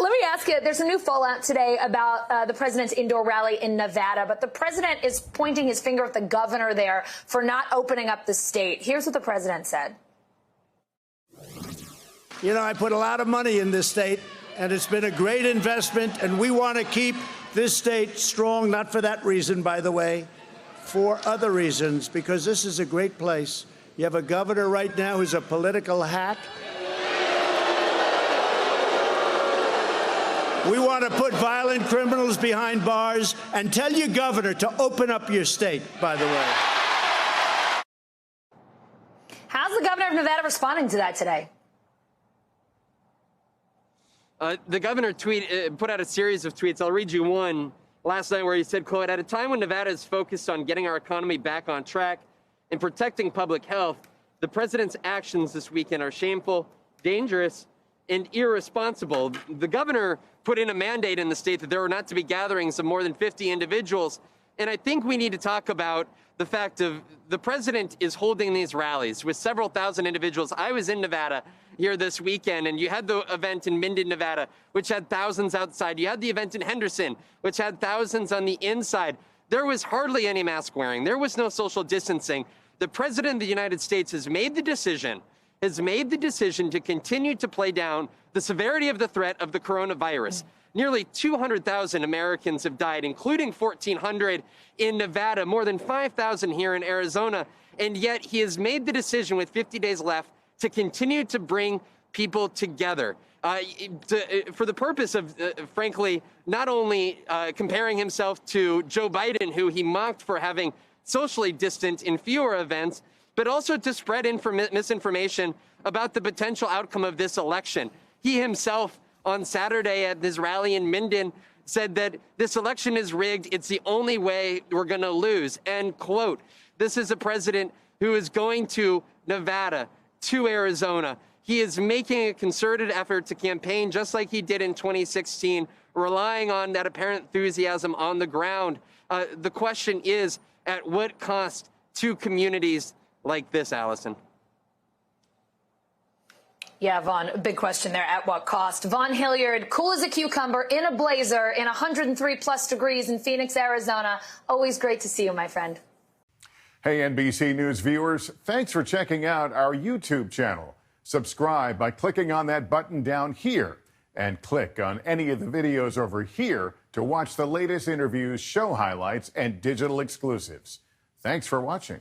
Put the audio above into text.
let me ask you, there's a new fallout today about the president's indoor rally in Nevada, but the president is pointing his finger at the governor there for not opening up the state. Here's what the president said. You know, I put a lot of money in this state, and it's been a great investment, and we want to keep this state strong, not for that reason, by the way, for other reasons, because this is a great place. You have a governor right now who's a political hack. We want to put violent criminals behind bars and tell your governor to open up your state, by the way. How's the governor of Nevada responding to that today? The governor put out a series of tweets. I'll read you one last night where he said, quote, "At a time when Nevada is focused on getting our economy back on track and protecting public health, the president's actions this weekend are shameful, dangerous, and irresponsible." The governor put in a mandate in the state that there were not to be gatherings of more than 50 individuals. And I think we need to talk about the fact of the president is holding these rallies with several thousand individuals. I was in Nevada here this weekend, and you had the event in Minden, Nevada, which had thousands outside. You had the event in Henderson, which had thousands on the inside. There was hardly any mask wearing. There was no social distancing. The president of the United States has made the decision to continue to play down the severity of the threat of the coronavirus. Nearly 200,000 Americans have died, including 1,400 in Nevada, more than 5,000 here in Arizona. And yet he has made the decision with 50 days left to continue to bring people together for the purpose of, frankly, not only comparing himself to Joe Biden, who he mocked for having socially distant in fewer events, but also to spread misinformation about the potential outcome of this election. He himself on Saturday at his rally in Minden said that this election is rigged. It's the only way we're going to lose. End quote. This is a president who is going to Nevada, to Arizona. He is making a concerted effort to campaign just like he did in 2016, relying on that apparent enthusiasm on the ground. The question is, at what cost to communities like this, Allison? Yeah, Vaughn, a big question there. At what cost? Vaughn Hilliard, cool as a cucumber, in a blazer, in 103+ degrees in Phoenix, Arizona. Always great to see you, my friend. Hey, NBC News viewers, thanks for checking out our YouTube channel. Subscribe by clicking on that button down here and click on any of the videos over here to watch the latest interviews, show highlights, and digital exclusives. Thanks for watching.